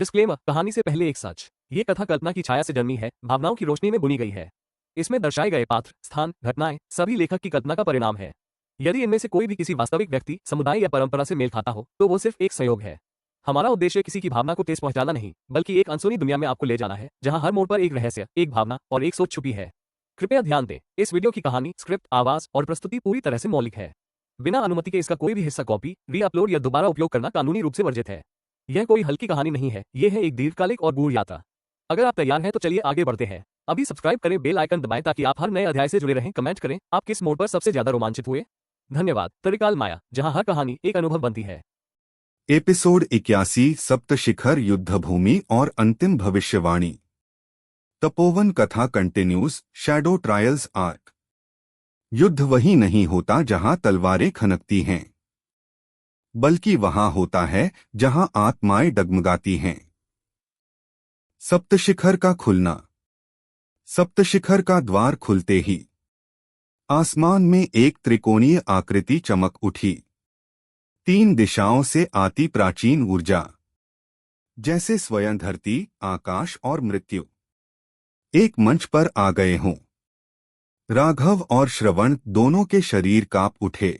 Disclaimer, कहानी से पहले एक सच। ये कथा कल्पना की छाया से जन्मी है, भावनाओं की रोशनी में बुनी गई है। इसमें दर्शाए गए पात्र, स्थान, घटनाएं सभी लेखक की कल्पना का परिणाम है। यदि इनमें से कोई भी किसी वास्तविक व्यक्ति, समुदाय या परंपरा से मेल खाता हो, तो वो सिर्फ एक संयोग है। हमारा उद्देश्य किसी की भावना को ठेस पहुंचाना नहीं, बल्कि एक अनसुनी दुनिया में आपको ले जाना है, जहां हर मोड़ पर एक रहस्य, एक भावना और एक सोच छुपी है। कृपया ध्यान दें, इस वीडियो की कहानी, स्क्रिप्ट, आवाज और प्रस्तुति पूरी तरह से मौलिक है। बिना अनुमति के इसका कोई भी हिस्सा कॉपी, री-अपलोड या दोबारा उपयोग करना कानूनी रूप से वर्जित है। यह कोई हल्की कहानी नहीं है, यह है एक दीर्घकालिक और गूढ़ यात्रा। अगर आप तैयार हैं तो चलिए आगे बढ़ते हैं। अभी सब्सक्राइब करें, बेल आइकन दबाएं ताकि आप हर नए अध्याय से जुड़े रहें। कमेंट करें, आप किस मोड़ पर सबसे ज्यादा रोमांचित हुए। धन्यवाद। त्रिकाल माया, जहां हर कहानी एक अनुभव बनती है। एपिसोड 81 सप्तशिखर युद्धभूमि और अंतिम भविष्यवाणी। तपोवन कथा कंटिन्यूज। Shadow trials arc. युद्ध वही नहीं होता जहां तलवारें खनकती हैं, बल्कि वहां होता है जहां आत्माएं डगमगाती हैं। सप्तशिखर का खुलना। सप्तशिखर का द्वार खुलते ही आसमान में एक त्रिकोणीय आकृति चमक उठी। 3 दिशाओं से आती प्राचीन ऊर्जा, जैसे स्वयं धरती, आकाश और मृत्यु एक मंच पर आ गए हों। राघव और श्रवण दोनों के शरीर कांप उठे।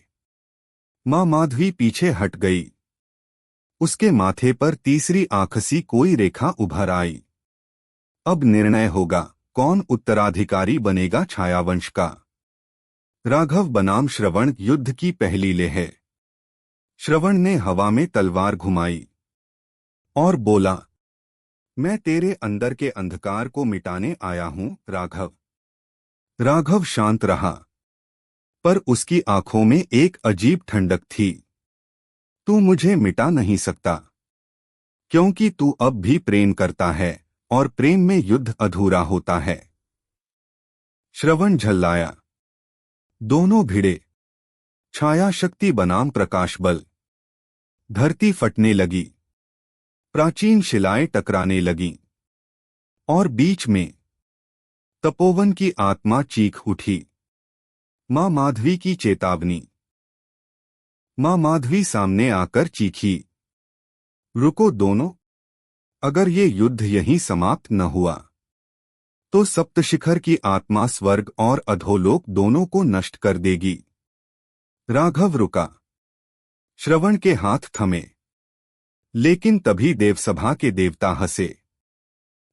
मां माधवी पीछे हट गई। उसके माथे पर तीसरी आंख सी कोई रेखा उभर आई। अब निर्णय होगा, कौन उत्तराधिकारी बनेगा छायावंश का। राघव बनाम श्रवण युद्ध की पहली लहर। श्रवण ने हवा में तलवार घुमाई और बोला, मैं तेरे अंदर के अंधकार को मिटाने आया हूं राघव। राघव शांत रहा, पर उसकी आंखों में एक अजीब ठंडक थी। तू मुझे मिटा नहीं सकता, क्योंकि तू अब भी प्रेम करता है और प्रेम में युद्ध अधूरा होता है। श्रवण झल्लाया। दोनों भिड़े। छाया शक्ति बनाम प्रकाश बल। धरती फटने लगी, प्राचीन शिलाएं टकराने लगीं, और बीच में तपोवन की आत्मा चीख उठी। मां माधवी की चेतावनी। मां माधवी सामने आकर चीखी, रुको दोनों, अगर ये युद्ध यहीं समाप्त न हुआ तो सप्तशिखर की आत्मा स्वर्ग और अधोलोक दोनों को नष्ट कर देगी। राघव रुका। श्रवण के हाथ थमे, लेकिन तभी देवसभा के देवता हंसे।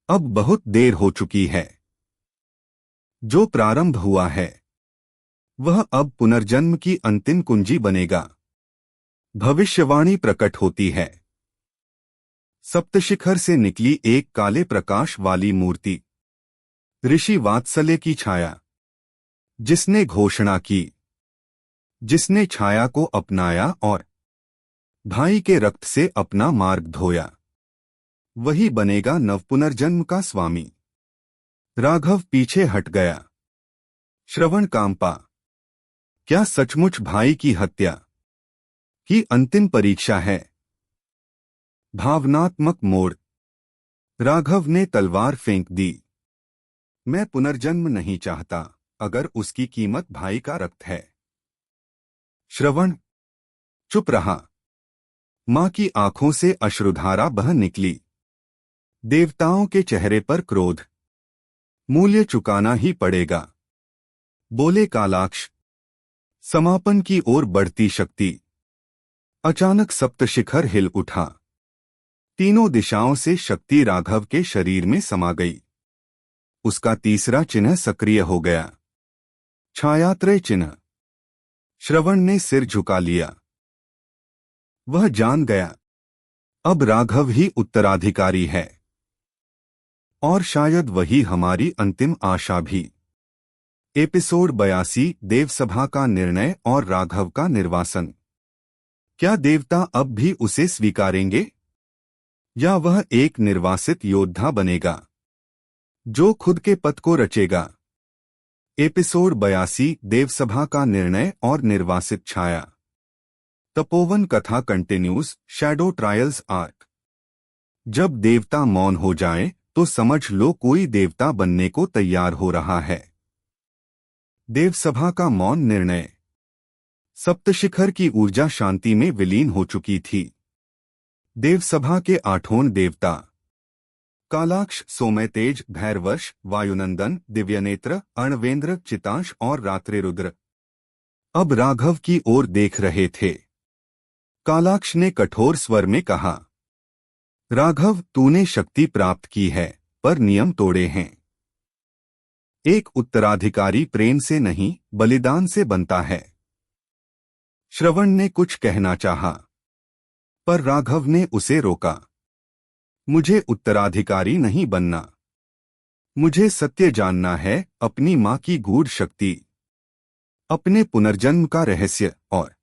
अब बहुत देर हो चुकी है। जो प्रारंभ हुआ है वह अब पुनर्जन्म की अंतिम कुंजी बनेगा। भविष्यवाणी प्रकट होती है। सप्तशिखर से निकली एक काले प्रकाश वाली मूर्ति, ऋषि वात्सल्य की छाया, जिसने घोषणा की, जिसने छाया को अपनाया और भाई के रक्त से अपना मार्ग धोया, वही बनेगा नवपुनर्जन्म का स्वामी। राघव पीछे हट गया। श्रवण कांपा। क्या सचमुच भाई की हत्या की अंतिम परीक्षा है? भावनात्मक मोड़। राघव ने तलवार फेंक दी। मैं पुनर्जन्म नहीं चाहता, अगर उसकी कीमत भाई का रक्त है। श्रवण चुप रहा। मां की आंखों से अश्रुधारा बह निकली। देवताओं के चेहरे पर क्रोध। मूल्य चुकाना ही पड़ेगा, बोले कालाक्ष। समापन की ओर बढ़ती शक्ति। अचानक सप्तशिखर हिल उठा। तीनों दिशाओं से शक्ति राघव के शरीर में समा गई। उसका तीसरा चिन्ह सक्रिय हो गया, छायात्रय चिन्ह। श्रवण ने सिर झुका लिया। वह जान गया, अब राघव ही उत्तराधिकारी है, और शायद वही हमारी अंतिम आशा भी। एपिसोड 82 देवसभा का निर्णय और राघव का निर्वासन। क्या देवता अब भी उसे स्वीकारेंगे, या वह एक निर्वासित योद्धा बनेगा जो खुद के पथ को रचेगा? एपिसोड 82 देवसभा का निर्णय और निर्वासित छाया। तपोवन कथा कंटिन्यूज। Shadow trials arc. जब देवता मौन हो जाए तो समझ लो कोई देवता बनने को तैयार हो रहा है। देवसभा का मौन निर्णय। सप्तशिखर की ऊर्जा शांति में विलीन हो चुकी थी। देवसभा के 8 देवता कालाक्ष, सोमयतेज, भैरवश, वायुनंदन, दिव्यनेत्र, अर्णवेंद्र, चितांश और रात्रिरुद्र अब राघव की ओर देख रहे थे। कालाक्ष ने कठोर स्वर में कहा, राघव, तूने शक्ति प्राप्त की है, पर नियम तोड़े हैं। एक उत्तराधिकारी प्रेम से नहीं, बलिदान से बनता है। श्रवण ने कुछ कहना चाहा, पर राघव ने उसे रोका। मुझे उत्तराधिकारी नहीं बनना। मुझे सत्य जानना है, अपनी मां की गूढ़ शक्ति, अपने पुनर्जन्म का रहस्य और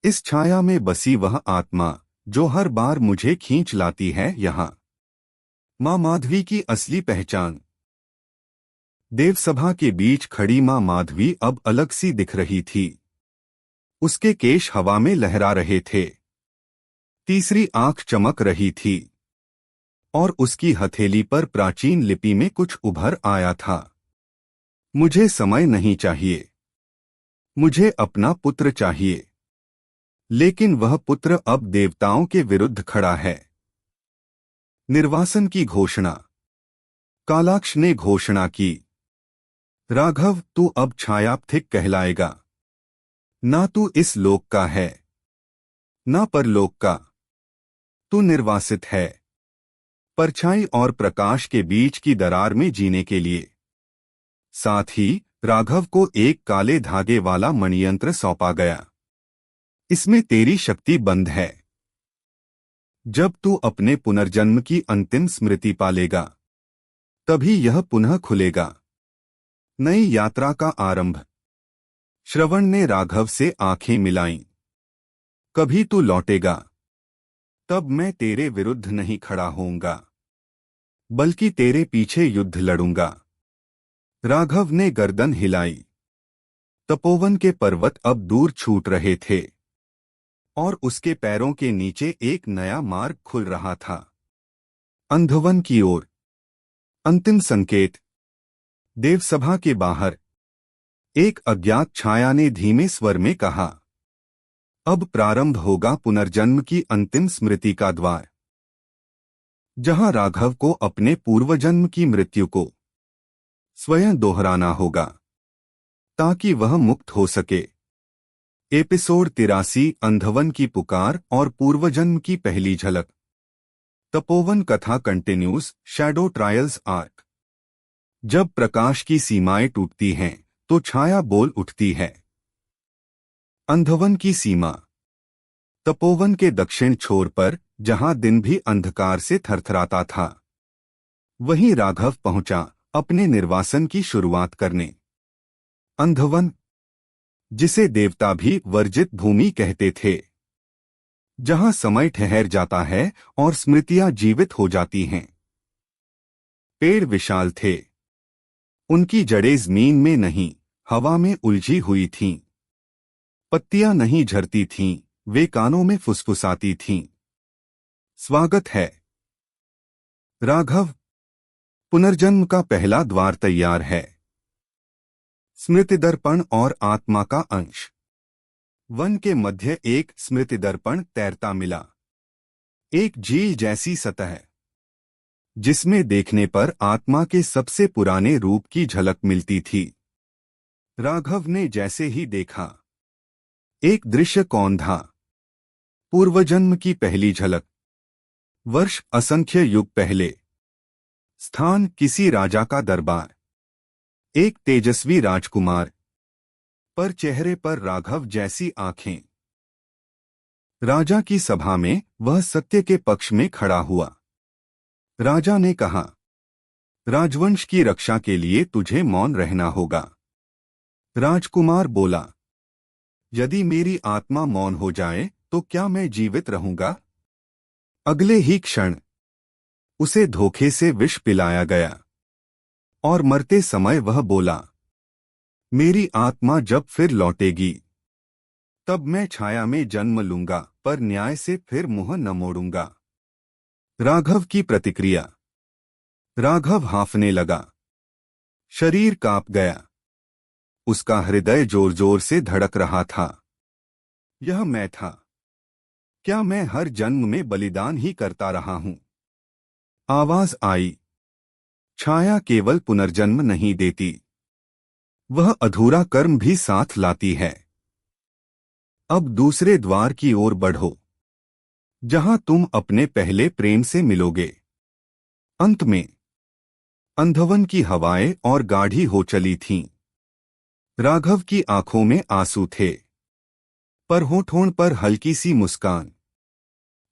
इस छाया में बसी वह आत्मा जो हर बार मुझे खींच लाती है यहां। मां माधवी की असली पहचान। देवसभा के बीच खड़ी मां माधवी अब अलग सी दिख रही थी। उसके केश हवा में लहरा रहे थे। तीसरी आंख चमक रही थी और उसकी हथेली पर प्राचीन लिपि में कुछ उभर आया था। मुझे समय नहीं चाहिए, मुझे अपना पुत्र चाहिए। लेकिन वह पुत्र अब देवताओं के विरुद्ध खड़ा है। निर्वासन की घोषणा। कालाक्ष ने घोषणा की, राघव, तू अब छायापथिक कहलाएगा। ना तू इस लोक का है, ना परलोक का। तू निर्वासित है, परछाई और प्रकाश के बीच की दरार में जीने के लिए। साथ ही राघव को एक काले धागे वाला मणियंत्र सौंपा गया। इसमें तेरी शक्ति बंद है। जब तू अपने पुनर्जन्म की अंतिम स्मृति पालेगा, तभी यह पुनः खुलेगा। नई यात्रा का आरंभ। श्रवण ने राघव से आंखें मिलाईं। कभी तू लौटेगा, तब मैं तेरे विरुद्ध नहीं खड़ा होऊंगा, बल्कि तेरे पीछे युद्ध लड़ूंगा। राघव ने गर्दन हिलाई। तपोवन के पर्वत अब दूर छूट रहे थे और उसके पैरों के नीचे एक नया मार्ग खुल रहा था, अंधवन की ओर। अंतिम संकेत। देवसभा के बाहर एक अज्ञात छाया ने धीमे स्वर में कहा, अब प्रारंभ होगा पुनर्जन्म की अंतिम स्मृति का द्वार, जहां राघव को अपने पूर्वजन्म की मृत्यु को स्वयं दोहराना होगा ताकि वह मुक्त हो सके। एपिसोड 83, अंधवन की पुकार और पूर्वजन्म की पहली झलक। तपोवन कथा कंटिन्यूज। Shadow trials arc. जब प्रकाश की सीमाएं टूटती हैं तो छाया बोल उठती है। अंधवन की सीमा। तपोवन के दक्षिण छोर पर, जहां दिन भी अंधकार से थरथराता था, वहीं राघव पहुंचा अपने निर्वासन की शुरुआत करने। अंधवन, जिसे देवता भी वर्जित भूमि कहते थे, जहां समय ठहर जाता है और स्मृतियां जीवित हो जाती हैं। पेड़ विशाल थे। उनकी जड़ें जमीन में नहीं, हवा में उलझी हुई थीं। पत्तियां नहीं झरती थीं, वे कानों में फुसफुसाती थीं। स्वागत है राघव। पुनर्जन्म का पहला द्वार तैयार है। स्मृति दर्पण और आत्मा का अंश। वन के मध्य एक स्मृति दर्पण तैरता मिला। एक झील जैसी सतह, जिसमें देखने पर आत्मा के सबसे पुराने रूप की झलक मिलती थी। राघव ने जैसे ही देखा, एक दृश्य कौन था? पूर्वजन्म की पहली झलक। वर्ष असंख्य युग पहले। स्थान किसी राजा का दरबार। एक तेजस्वी राजकुमार, पर चेहरे पर राघव जैसी आंखें। राजा की सभा में वह सत्य के पक्ष में खड़ा हुआ। राजा ने कहा, राजवंश की रक्षा के लिए तुझे मौन रहना होगा। राजकुमार बोला, यदि मेरी आत्मा मौन हो जाए तो क्या मैं जीवित रहूंगा? अगले ही क्षण उसे धोखे से विष पिलाया गया और मरते समय वह बोला, मेरी आत्मा जब फिर लौटेगी, तब मैं छाया में जन्म लूंगा, पर न्याय से फिर मुंह न मोड़ूंगा। राघव की प्रतिक्रिया। राघव हांफने लगा। शरीर कांप गया। उसका हृदय जोर जोर से धड़क रहा था। यह मैं था। क्या मैं हर जन्म में बलिदान ही करता रहा हूं? आवाज आई, छाया केवल पुनर्जन्म नहीं देती, वह अधूरा कर्म भी साथ लाती है। अब दूसरे द्वार की ओर बढ़ो, जहां तुम अपने पहले प्रेम से मिलोगे। अंत में अंधवन की हवाएं और गाढ़ी हो चली थीं। राघव की आंखों में आंसू थे, पर होठों पर हल्की सी मुस्कान।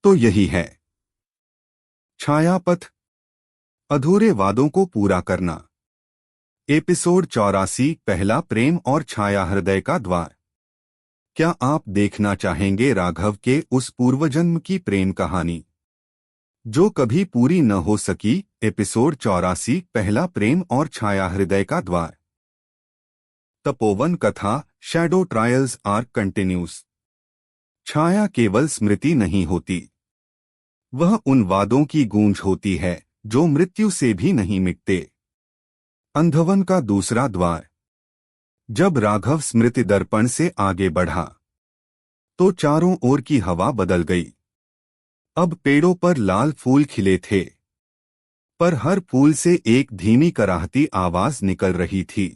तो यही है छायापथ, अधूरे वादों को पूरा करना। एपिसोड 84, पहला प्रेम और छाया, हृदय का द्वार। क्या आप देखना चाहेंगे राघव के उस पूर्वजन्म की प्रेम कहानी जो कभी पूरी न हो सकी? एपिसोड 84, पहला प्रेम और छाया, हृदय का द्वार। तपोवन कथा, शैडो ट्रायल्स आर्क कंटिन्यूज। छाया केवल स्मृति नहीं होती, वह उन वादों की गूंज होती है जो मृत्यु से भी नहीं मिटते। अंधवन का दूसरा द्वार। जब राघव स्मृति दर्पण से आगे बढ़ा तो चारों ओर की हवा बदल गई। अब पेड़ों पर लाल फूल खिले थे, पर हर फूल से एक धीमी कराहती आवाज निकल रही थी।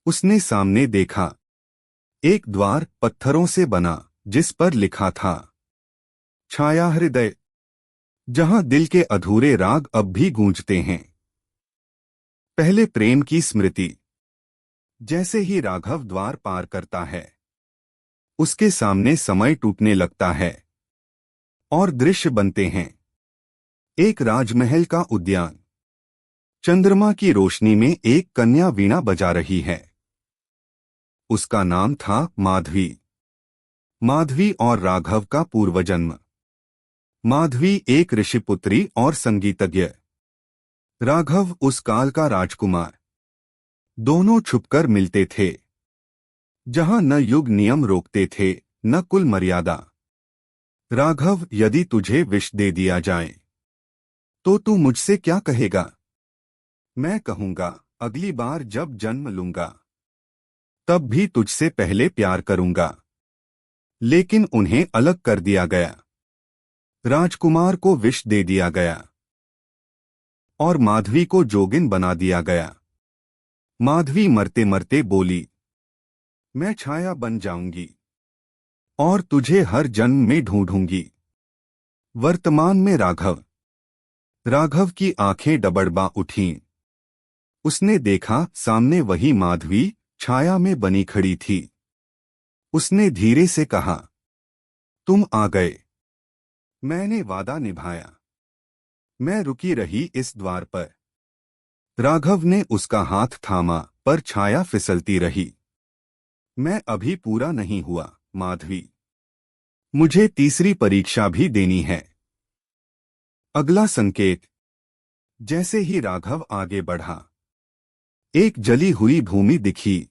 उसने सामने देखा, एक द्वार पत्थरों से बना, जिस पर लिखा था छाया हृदय, जहां दिल के अधूरे राग अब भी गूंजते हैं। पहले प्रेम की स्मृति। जैसे ही राघव द्वार पार करता है, उसके सामने समय टूटने लगता है और दृश्य बनते हैं। एक राजमहल का उद्यान। चंद्रमा की रोशनी में एक कन्या वीणा बजा रही है। उसका नाम था माधवी। माधवी और राघव का पूर्वजन्म। माधवी एक ऋषिपुत्री और संगीतज्ञ, राघव उस काल का राजकुमार। दोनों छुपकर मिलते थे, जहां न युग नियम रोकते थे न कुल मर्यादा। राघव, यदि तुझे विष दे दिया जाए तो तू मुझसे क्या कहेगा? मैं कहूंगा, अगली बार जब जन्म लूंगा तब भी तुझसे पहले प्यार करूंगा। लेकिन उन्हें अलग कर दिया गया। राजकुमार को विष दे दिया गया और माधवी को जोगिन बना दिया गया। माधवी मरते मरते बोली, मैं छाया बन जाऊंगी और तुझे हर जन्म में ढूंढूंगी। वर्तमान में राघव की आंखें डबडबा उठीं। उसने देखा, सामने वही माधवी छाया में बनी खड़ी थी। उसने धीरे से कहा, तुम आ गए। मैंने वादा निभाया। मैं रुकी रही इस द्वार पर। राघव ने उसका हाथ थामा, पर छाया फिसलती रही। मैं अभी पूरा नहीं हुआ माधवी, मुझे तीसरी परीक्षा भी देनी है। अगला संकेत। जैसे ही राघव आगे बढ़ा, एक जली हुई भूमि दिखी,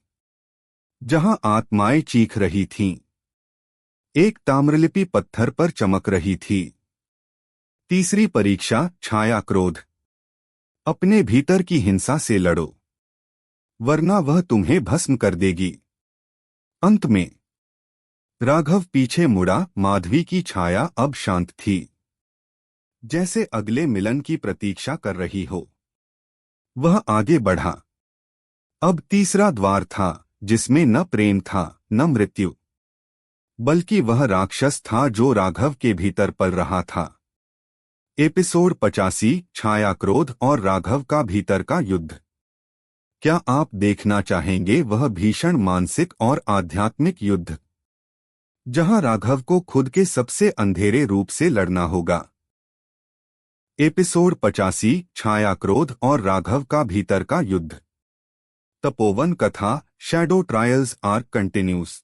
जहां आत्माएं चीख रही थीं। एक ताम्रलिपि पत्थर पर चमक रही थी। तीसरी परीक्षा, छाया क्रोध। अपने भीतर की हिंसा से लड़ो, वरना वह तुम्हें भस्म कर देगी। अंत में राघव पीछे मुड़ा। माधवी की छाया अब शांत थी, जैसे अगले मिलन की प्रतीक्षा कर रही हो। वह आगे बढ़ा। अब तीसरा द्वार था, जिसमें न प्रेम था न मृत्यु, बल्कि वह राक्षस था जो राघव के भीतर पल रहा था। एपिसोड 85, छाया क्रोध और राघव का भीतर का युद्ध। क्या आप देखना चाहेंगे वह भीषण मानसिक और आध्यात्मिक युद्ध, जहां राघव को खुद के सबसे अंधेरे रूप से लड़ना होगा? एपिसोड 85, छाया क्रोध और राघव का भीतर का युद्ध। तपोवन कथा, शैडो ट्रायल्स आर्क कंटिन्यूज।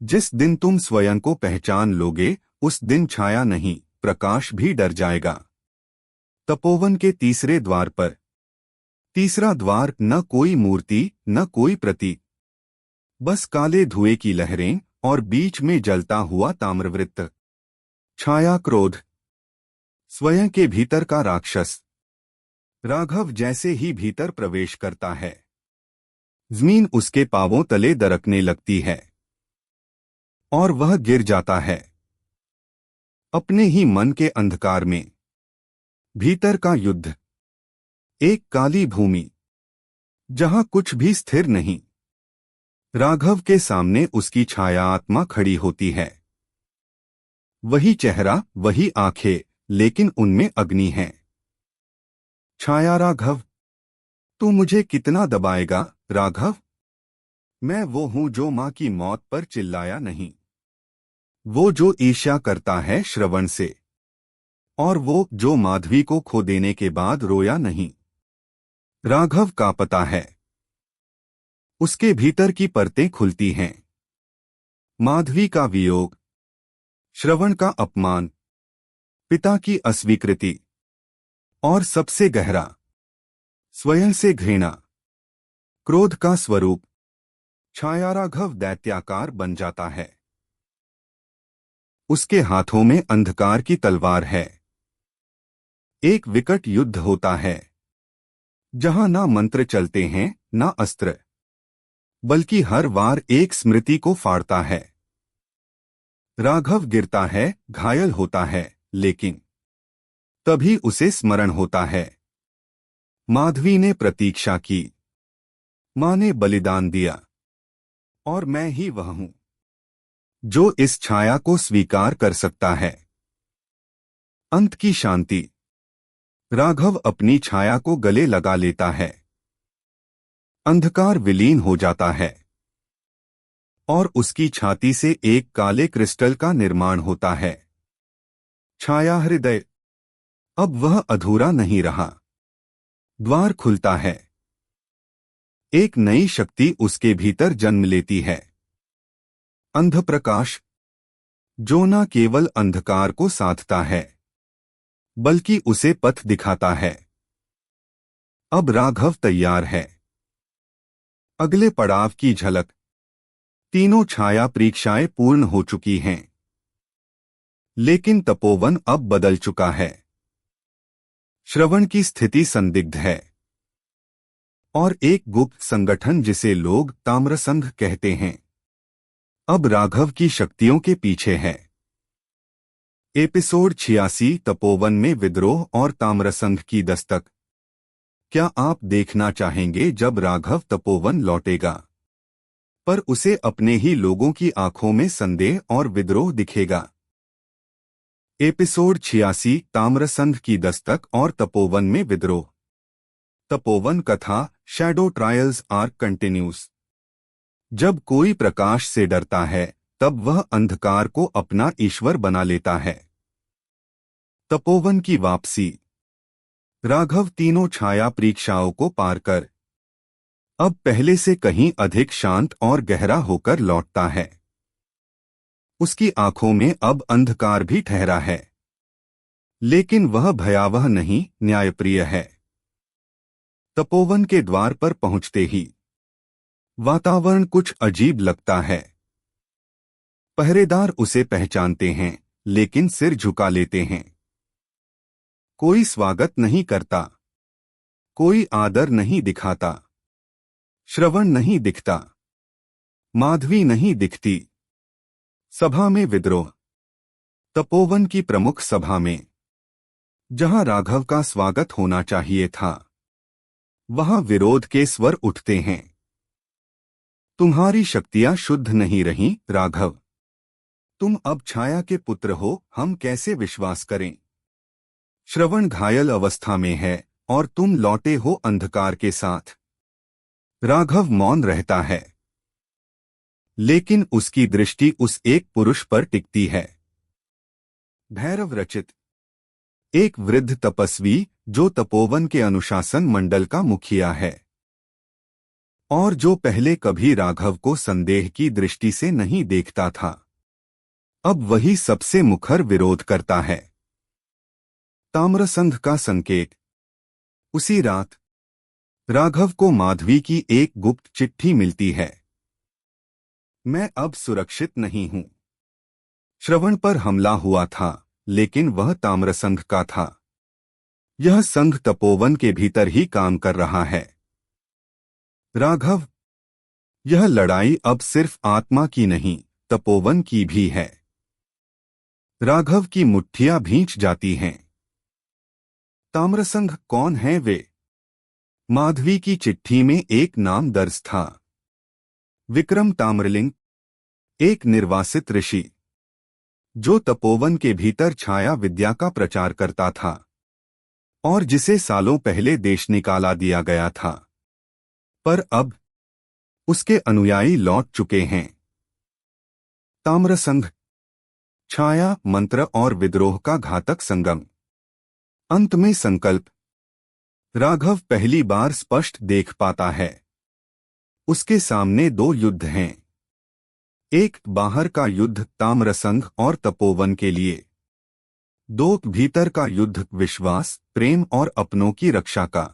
जिस दिन तुम स्वयं को पहचान लोगे, उस दिन छाया नहीं, प्रकाश भी डर जाएगा। तपोवन के तीसरे द्वार पर। तीसरा द्वार, न कोई मूर्ति न कोई प्रतीक, बस काले धुएं की लहरें और बीच में जलता हुआ ताम्रवृत्त। छाया क्रोध, स्वयं के भीतर का राक्षस। राघव जैसे ही भीतर प्रवेश करता है, जमीन उसके पांवों तले दरकने लगती है और वह गिर जाता है अपने ही मन के अंधकार में। भीतर का युद्ध। एक काली भूमि जहां कुछ भी स्थिर नहीं। राघव के सामने उसकी छाया आत्मा खड़ी होती है। वही चेहरा, वही आंखें, लेकिन उनमें अग्नि है। छाया, राघव, तू मुझे कितना दबाएगा राघव? मैं वो हूं जो मां की मौत पर चिल्लाया नहीं, वो जो ईर्ष्या करता है श्रवण से, और वो जो माधवी को खो देने के बाद रोया नहीं। राघव का पता है। उसके भीतर की परतें खुलती हैं। माधवी का वियोग, श्रवण का अपमान, पिता की अस्वीकृति, और सबसे गहरा, स्वयं से घृणा, क्रोध का स्वरूप। छाया, राघव दैत्याकार बन जाता है। उसके हाथों में अंधकार की तलवार है। एक विकट युद्ध होता है, जहां ना मंत्र चलते हैं, ना अस्त्र, बल्कि हर वार एक स्मृति को फाड़ता है। राघव गिरता है, घायल होता है, लेकिन तभी उसे स्मरण होता है। माधवी ने प्रतीक्षा की, मां ने बलिदान दिया, और मैं ही वह हूं जो इस छाया को स्वीकार कर सकता है। अंत की शांति। राघव अपनी छाया को गले लगा लेता है। अंधकार विलीन हो जाता है, और उसकी छाती से एक काले क्रिस्टल का निर्माण होता है। छाया हृदय। अब वह अधूरा नहीं रहा। द्वार खुलता है। एक नई शक्ति उसके भीतर जन्म लेती है। अंध प्रकाश, जो न केवल अंधकार को साधता है, बल्कि उसे पथ दिखाता है। अब राघव तैयार है। अगले पड़ाव की झलक। तीनों छाया परीक्षाएं पूर्ण हो चुकी हैं, लेकिन तपोवन अब बदल चुका है। श्रवण की स्थिति संदिग्ध है, और एक गुप्त संगठन जिसे लोग ताम्रसंघ कहते हैं, अब राघव की शक्तियों के पीछे है। एपिसोड 86, तपोवन में विद्रोह और ताम्रसंघ की दस्तक। क्या आप देखना चाहेंगे जब राघव तपोवन लौटेगा, पर उसे अपने ही लोगों की आंखों में संदेह और विद्रोह दिखेगा? एपिसोड 86, ताम्रसंघ की दस्तक और तपोवन में विद्रोह। तपोवन कथा, शैडो ट्रायल्स आर्क कंटिन्यूस। जब कोई प्रकाश से डरता है, तब वह अंधकार को अपना ईश्वर बना लेता है। तपोवन की वापसी। राघव तीनों छाया परीक्षाओं को पार कर अब पहले से कहीं अधिक शांत और गहरा होकर लौटता है। उसकी आंखों में अब अंधकार भी ठहरा है, लेकिन वह भयावह नहीं, न्यायप्रिय है। तपोवन के द्वार पर पहुंचते ही वातावरण कुछ अजीब लगता है। पहरेदार उसे पहचानते हैं, लेकिन सिर झुका लेते हैं। कोई स्वागत नहीं करता, कोई आदर नहीं दिखाता। श्रवण नहीं दिखता, माधवी नहीं दिखती। सभा में विद्रोह। तपोवन की प्रमुख सभा में, जहां राघव का स्वागत होना चाहिए था, वहां विरोध के स्वर उठते हैं। तुम्हारी शक्तियां शुद्ध नहीं रहीं, राघव। तुम अब छाया के पुत्र हो, हम कैसे विश्वास करें? श्रवण घायल अवस्था में है, और तुम लौटे हो अंधकार के साथ। राघव मौन रहता है, लेकिन उसकी दृष्टि उस एक पुरुष पर टिकती है। भैरव रचित, एक वृद्ध तपस्वी जो तपोवन के अनुशासन मंडल का मुखिया है, और जो पहले कभी राघव को संदेह की दृष्टि से नहीं देखता था, अब वही सबसे मुखर विरोध करता है। ताम्रसंघ का संकेत। उसी रात राघव को माधवी की एक गुप्त चिट्ठी मिलती है। मैं अब सुरक्षित नहीं हूं। श्रवण पर हमला हुआ था, लेकिन वह ताम्रसंघ का था। यह संघ तपोवन के भीतर ही काम कर रहा है। राघव, यह लड़ाई अब सिर्फ आत्मा की नहीं, तपोवन की भी है। राघव की मुट्ठियां भींच जाती हैं। ताम्रसंघ कौन है वे? माधवी की चिट्ठी में एक नाम दर्ज था, विक्रम ताम्रलिंग, एक निर्वासित ऋषि जो तपोवन के भीतर छाया विद्या का प्रचार करता था और जिसे सालों पहले देश निकाला दिया गया था, पर अब उसके अनुयायी लौट चुके हैं। ताम्रसंघ, छाया, मंत्र और विद्रोह का घातक संगम। अंत में संकल्प राघव पहली बार स्पष्ट देख पाता है। उसके सामने दो युद्ध हैं, एक बाहर का युद्ध ताम्रसंघ और तपोवन के लिए, दो भीतर का युद्ध विश्वास, प्रेम और अपनों की रक्षा का।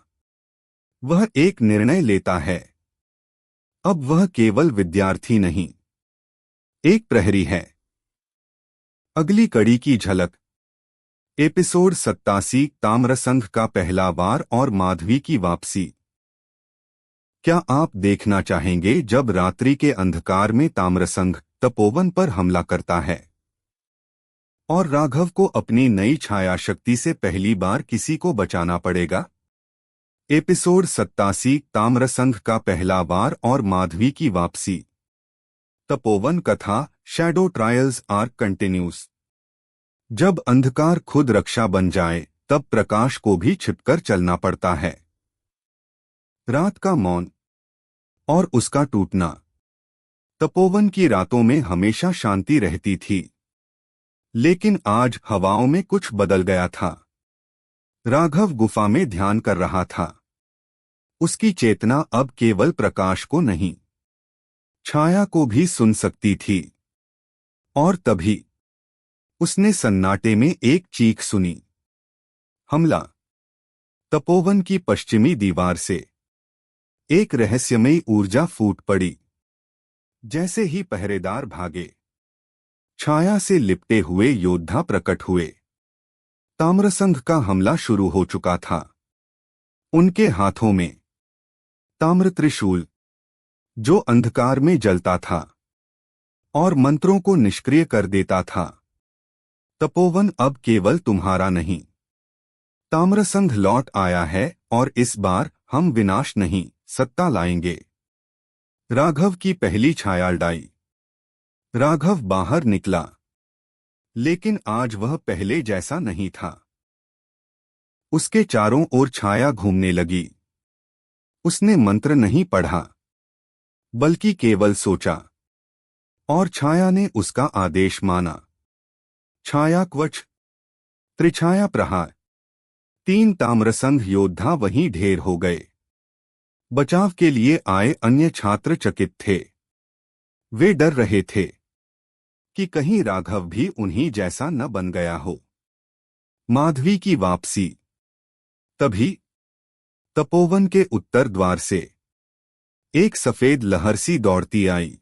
वह एक निर्णय लेता है। अब वह केवल विद्यार्थी नहीं, एक प्रहरी है। अगली कड़ी की झलक। एपिसोड 87, ताम्रसंघ का पहला वार और माधवी की वापसी। क्या आप देखना चाहेंगे जब रात्रि के अंधकार में ताम्रसंघ तपोवन पर हमला करता है और राघव को अपनी नई छाया शक्ति से पहली बार किसी को बचाना पड़ेगा? एपिसोड 87, ताम्रसंघ का पहला वार और माधवी की वापसी। तपोवन कथा, शैडो ट्रायल्स आर्क कंटिन्यूस। जब अंधकार खुद रक्षा बन जाए तब प्रकाश को भी छिपकर चलना पड़ता है। रात का मौन और उसका टूटना। तपोवन की रातों में हमेशा शांति रहती थी, लेकिन आज हवाओं में कुछ बदल गया था। राघव गुफा में ध्यान कर रहा था। उसकी चेतना अब केवल प्रकाश को नहीं, छाया को भी सुन सकती थी। और तभी उसने सन्नाटे में एक चीख सुनी। हमला। तपोवन की पश्चिमी दीवार से एक रहस्यमयी ऊर्जा फूट पड़ी। जैसे ही पहरेदार भागे, छाया से लिपटे हुए योद्धा प्रकट हुए। ताम्रसंघ का हमला शुरू हो चुका था। उनके हाथों में ताम्र त्रिशूल, जो अंधकार में जलता था और मंत्रों को निष्क्रिय कर देता था। तपोवन अब केवल तुम्हारा नहीं, ताम्रसंघ लौट आया है और इस बार हम विनाश नहीं, सत्ता लाएंगे। राघव की पहली छाया डाई। राघव बाहर निकला, लेकिन आज वह पहले जैसा नहीं था। उसके चारों ओर छाया घूमने लगी। उसने मंत्र नहीं पढ़ा, बल्कि केवल सोचा, और छाया ने उसका आदेश माना। छाया कवच, त्रिछाया प्रहार। 3 ताम्रसंघ योद्धा वहीं ढेर हो गए। बचाव के लिए आए अन्य छात्र चकित थे। वे डर रहे थे कि कहीं राघव भी उन्हीं जैसा न बन गया हो। माधवी की वापसी। तभी तपोवन के उत्तर द्वार से एक सफेद लहर सी दौड़ती आई।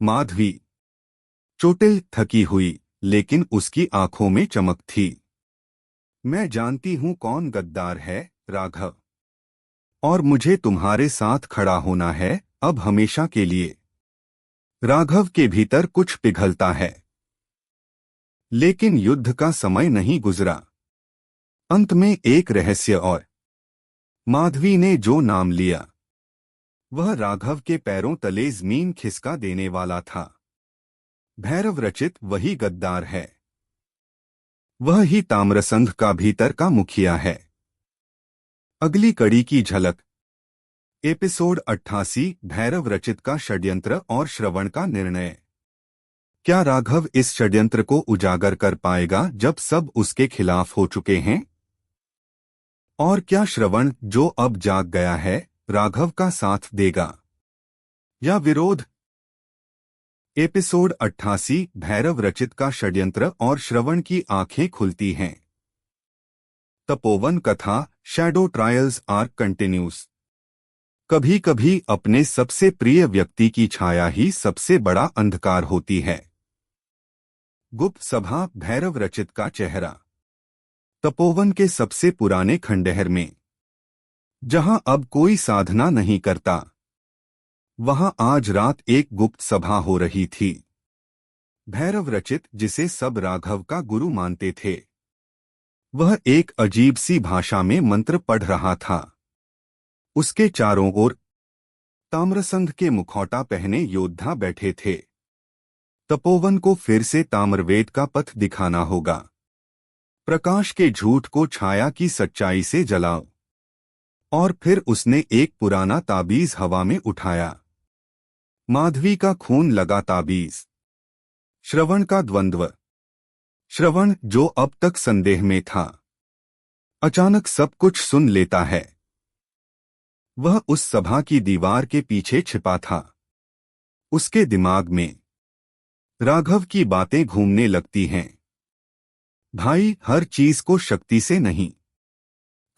माधवी, चोटिल, थकी हुई, लेकिन उसकी आंखों में चमक थी। मैं जानती हूं कौन गद्दार है, राघव, और मुझे तुम्हारे साथ खड़ा होना है, अब हमेशा के लिए। राघव के भीतर कुछ पिघलता है, लेकिन युद्ध का समय नहीं गुजरा। अंत में एक रहस्य और। माधवी ने जो नाम लिया, वह राघव के पैरों तले जमीन खिसका देने वाला था। भैरव रचित वही गद्दार है। वह ही ताम्रसंघ का भीतर का मुखिया है। अगली कड़ी की झलक। एपिसोड 88, भैरव रचित का षड्यंत्र और श्रवण का निर्णय। क्या राघव इस षड्यंत्र को उजागर कर पाएगा जब सब उसके खिलाफ हो चुके हैं? और क्या श्रवण, जो अब जाग गया है, राघव का साथ देगा या विरोध? एपिसोड 88, भैरव रचित का षड्यंत्र और श्रवण की आंखें खुलती हैं। तपोवन कथा, शैडो ट्रायल्स आर्क कंटिन्यूस। कभी कभी अपने सबसे प्रिय व्यक्ति की छाया ही सबसे बड़ा अंधकार होती है। गुप्त सभा, भैरव रचित का चेहरा। तपोवन के सबसे पुराने खंडहर में, जहां अब कोई साधना नहीं करता, वहां आज रात एक गुप्त सभा हो रही थी। भैरव रचित, जिसे सब राघव का गुरु मानते थे, वह एक अजीब सी भाषा में मंत्र पढ़ रहा था। उसके चारों ओर ताम्रसंघ के मुखौटा पहने योद्धा बैठे थे। तपोवन को फिर से ताम्रवेद का पथ दिखाना होगा। प्रकाश के झूठ को छाया की सच्चाई से जलाओ। और फिर उसने एक पुराना ताबीज हवा में उठाया। माधवी का खून लगा ताबीज। श्रवण का द्वंद्व। श्रवण, जो अब तक संदेह में था, अचानक सब कुछ सुन लेता है। वह उस सभा की दीवार के पीछे छिपा था। उसके दिमाग में राघव की बातें घूमने लगती हैं। भाई, हर चीज को शक्ति से नहीं,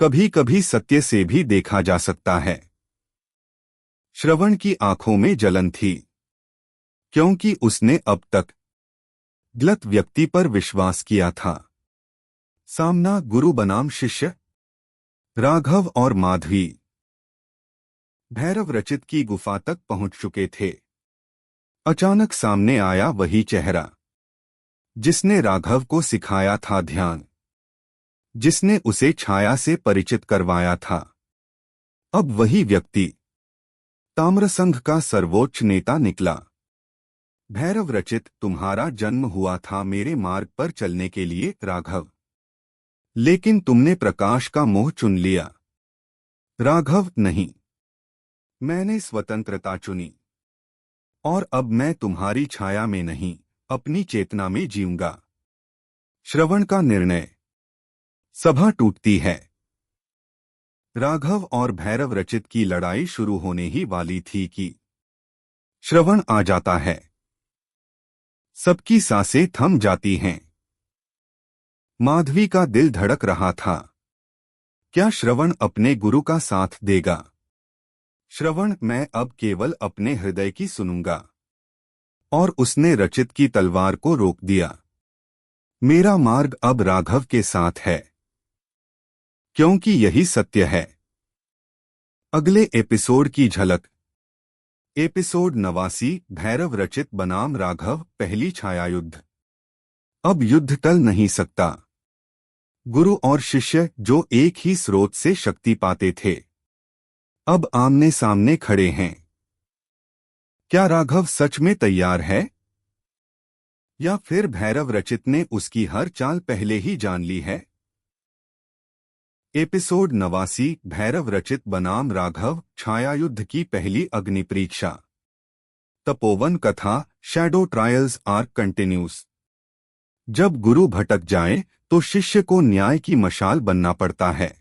कभी कभी सत्य से भी देखा जा सकता है। श्रवण की आंखों में जलन थी, क्योंकि उसने अब तक गलत व्यक्ति पर विश्वास किया था। सामना गुरु बनाम शिष्य, राघव और माधवी भैरव रचित की गुफा तक पहुंच चुके थे। अचानक सामने आया वही चेहरा जिसने राघव को सिखाया था ध्यान, जिसने उसे छाया से परिचित करवाया था। अब वही व्यक्ति ताम्रसंघ का सर्वोच्च नेता निकला। भैरव रचित, तुम्हारा जन्म हुआ था मेरे मार्ग पर चलने के लिए राघव, लेकिन तुमने प्रकाश का मोह चुन लिया। राघव, नहीं, मैंने स्वतंत्रता चुनी, और अब मैं तुम्हारी छाया में नहीं, अपनी चेतना में जीऊंगा। श्रवण का निर्णय। सभा टूटती है। राघव और भैरव रचित की लड़ाई शुरू होने ही वाली थी कि श्रवण आ जाता है। सबकी सांसें थम जाती हैं। माधवी का दिल धड़क रहा था। क्या श्रवण अपने गुरु का साथ देगा? श्रवण, मैं अब केवल अपने हृदय की सुनूंगा। और उसने रचित की तलवार को रोक दिया। मेरा मार्ग अब राघव के साथ है, क्योंकि यही सत्य है। अगले एपिसोड की झलक। एपिसोड 89, भैरव रचित बनाम राघव, पहली छायायुद्ध। अब युद्ध टल नहीं सकता। गुरु और शिष्य, जो एक ही स्रोत से शक्ति पाते थे, अब आमने सामने खड़े हैं। क्या राघव सच में तैयार है, या फिर भैरव रचित ने उसकी हर चाल पहले ही जान ली है? एपिसोड 89, भैरव रचित बनाम राघव, छायायुद्ध की पहली अग्निपरीक्षा। तपोवन कथा, शैडो ट्रायल्स आर्क कंटिन्यूस। जब गुरु भटक जाए तो शिष्य को न्याय की मशाल बनना पड़ता है।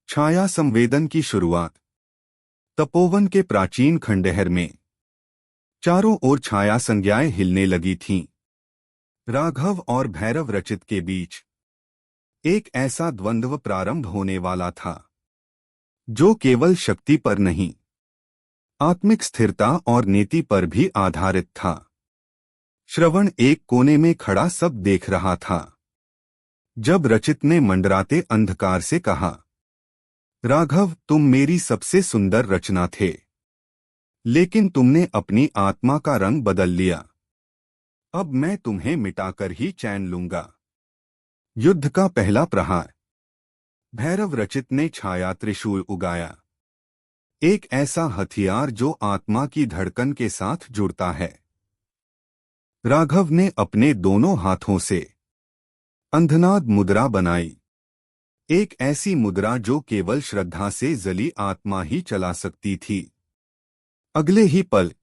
छाया संवेदन की शुरुआत। तपोवन के प्राचीन खंडहर में चारों ओर छाया संज्ञाएं हिलने लगी थीं। राघव और भैरव रचित के बीच एक ऐसा द्वंद्व प्रारंभ होने वाला था, जो केवल शक्ति पर नहीं, आत्मिक स्थिरता और नीति पर भी आधारित था। श्रवण एक कोने में खड़ा सब देख रहा था। जब रचित ने मंडराते अंधकार से कहा, राघव, तुम मेरी सबसे सुंदर रचना थे, लेकिन तुमने अपनी आत्मा का रंग बदल लिया। अब मैं तुम्हें मिटाकर ही चैन लूंगा। युद्ध का पहला प्रहार। भैरव रचित ने छाया त्रिशूल उगाया, एक ऐसा हथियार जो आत्मा की धड़कन के साथ जुड़ता है। राघव ने अपने दोनों हाथों से अंधनाद मुद्रा बनाई, एक ऐसी मुद्रा जो केवल श्रद्धा से जली आत्मा ही चला सकती थी। अगले ही पल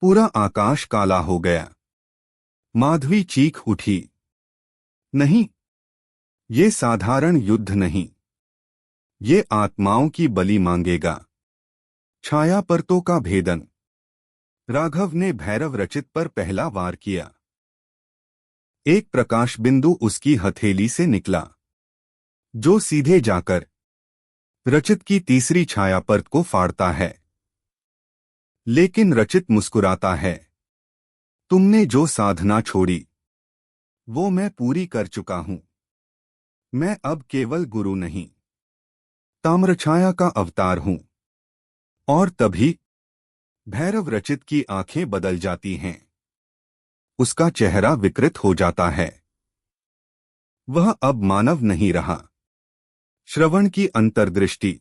पूरा आकाश काला हो गया। माधवी चीख उठी, नहीं, ये साधारण युद्ध नहीं, ये आत्माओं की बलि मांगेगा। छाया परतों का भेदन। राघव ने भैरव रचित पर पहला वार किया। एक प्रकाश बिंदु उसकी हथेली से निकला, जो सीधे जाकर रचित की तीसरी छाया परत को फाड़ता है। लेकिन रचित मुस्कुराता है, तुमने जो साधना छोड़ी, वो मैं पूरी कर चुका हूं। मैं अब केवल गुरु नहीं, ताम्रछाया का अवतार हूं। और तभी भैरव रचित की आंखें बदल जाती हैं। उसका चेहरा विकृत हो जाता है। वह अब मानव नहीं रहा। श्रवण की अंतर्दृष्टि,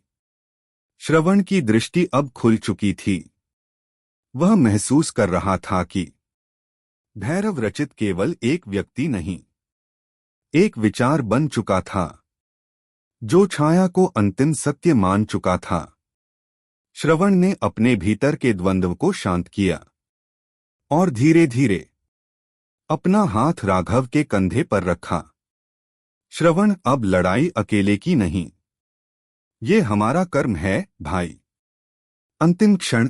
श्रवण की दृष्टि अब खुल चुकी थी। वह महसूस कर रहा था कि भैरव रचित केवल एक व्यक्ति नहीं, एक विचार बन चुका था, जो छाया को अंतिम सत्य मान चुका था। श्रवण ने अपने भीतर के द्वंद्व को शांत किया और धीरे धीरे अपना हाथ राघव के कंधे पर रखा। श्रवण, अब लड़ाई अकेले की नहीं, ये हमारा कर्म है भाई। अंतिम क्षण।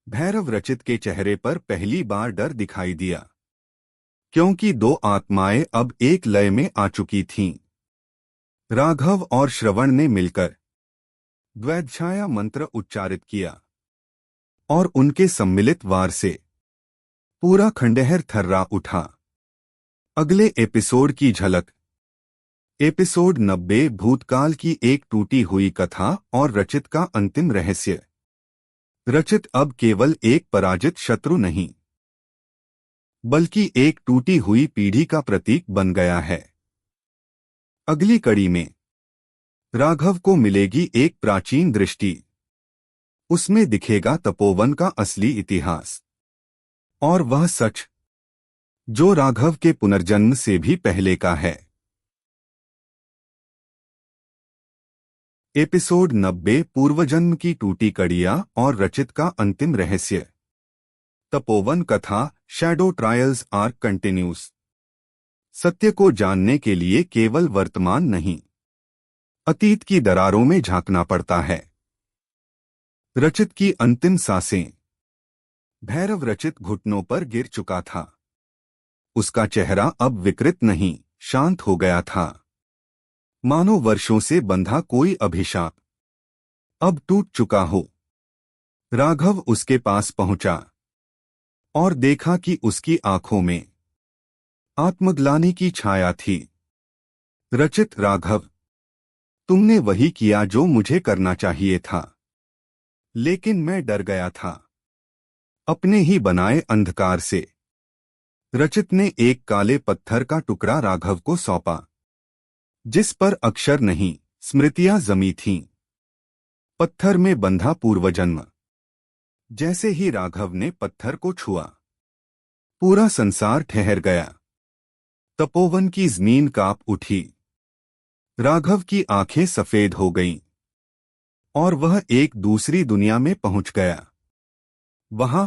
भैरव रचित के चेहरे पर पहली बार डर दिखाई दिया, क्योंकि दो आत्माएं अब एक लय में आ चुकी थीं। राघव और श्रवण ने मिलकर द्वैतछाया मंत्र उच्चारित किया और उनके सम्मिलित वार से पूरा खंडहर थर्रा उठा। अगले एपिसोड की झलक। एपिसोड 90, भूतकाल की एक टूटी हुई कथा और रचित का अंतिम रहस्य। रचित अब केवल एक पराजित शत्रु नहीं, बल्कि एक टूटी हुई पीढ़ी का प्रतीक बन गया है। अगली कड़ी में राघव को मिलेगी एक प्राचीन दृष्टि। उसमें दिखेगा तपोवन का असली इतिहास और वह सच जो राघव के पुनर्जन्म से भी पहले का है। एपिसोड 90, पूर्वजन्म की टूटी कड़ियां और रचित का अंतिम रहस्य। तपोवन कथा, शैडो ट्रायल्स आर्क कंटिन्यूस। सत्य को जानने के लिए केवल वर्तमान नहीं, अतीत की दरारों में झांकना पड़ता है। रचित की अंतिम सांसें। भैरव रचित घुटनों पर गिर चुका था। उसका चेहरा अब विकृत नहीं, शांत हो गया था, मानो वर्षों से बंधा कोई अभिशाप अब टूट चुका हो। राघव उसके पास पहुंचा और देखा कि उसकी आंखों में आत्मग्लानि की छाया थी। रचित, राघव, तुमने वही किया जो मुझे करना चाहिए था, लेकिन मैं डर गया था, अपने ही बनाए अंधकार से। रचित ने एक काले पत्थर का टुकड़ा राघव को सौंपा, जिस पर अक्षर नहीं, स्मृतियां जमी थीं। पत्थर में बंधा पूर्वजन्म। जैसे ही राघव ने पत्थर को छुआ, पूरा संसार ठहर गया। तपोवन की जमीन कांप उठी। राघव की आंखें सफेद हो गईं और वह एक दूसरी दुनिया में पहुंच गया। वहां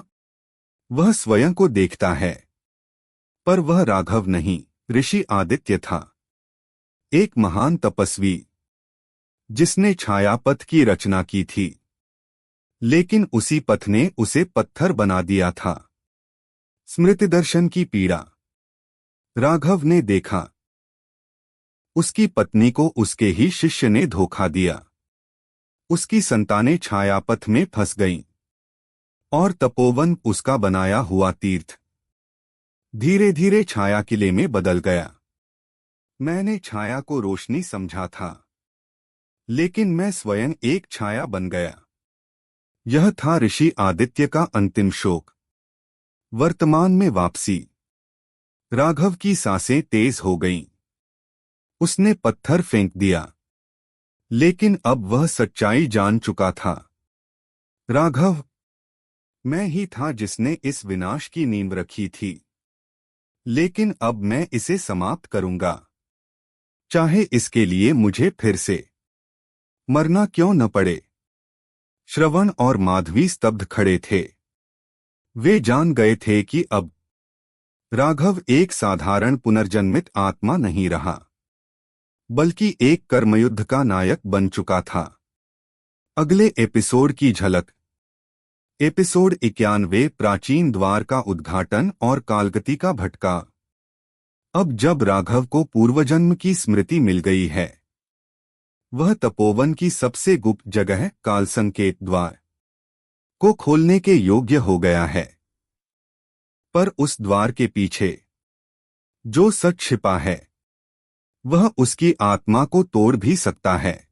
वह स्वयं को देखता है, पर वह राघव नहीं, ऋषि आदित्य था, एक महान तपस्वी जिसने छायापथ की रचना की थी, लेकिन उसी पथ ने उसे पत्थर बना दिया था। स्मृति दर्शन की पीड़ा। राघव ने देखा, उसकी पत्नी को उसके ही शिष्य ने धोखा दिया, उसकी संतानें छायापथ में फंस गईं और तपोवन उसका बनाया हुआ तीर्थ धीरे धीरे छाया किले में बदल गया। मैंने छाया को रोशनी समझा था, लेकिन मैं स्वयं एक छाया बन गया। यह था ऋषि आदित्य का अंतिम शोक। वर्तमान में वापसी। राघव की सांसें तेज हो गईं। उसने पत्थर फेंक दिया, लेकिन अब वह सच्चाई जान चुका था। राघव, मैं ही था जिसने इस विनाश की नींव रखी थी, लेकिन अब मैं इसे समाप्त करूंगा, चाहे इसके लिए मुझे फिर से मरना क्यों न पड़े। श्रवण और माधवी स्तब्ध खड़े थे। वे जान गए थे कि अब राघव एक साधारण पुनर्जन्मित आत्मा नहीं रहा, बल्कि एक कर्मयुद्ध का नायक बन चुका था। अगले एपिसोड की झलक। एपिसोड 91, प्राचीन द्वार का उद्घाटन और कालगति का भटका। अब जब राघव को पूर्वजन्म की स्मृति मिल गई है, वह तपोवन की सबसे गुप्त जगह काल संकेत द्वार को खोलने के योग्य हो गया है। पर उस द्वार के पीछे जो सच छिपा है, वह उसकी आत्मा को तोड़ भी सकता है।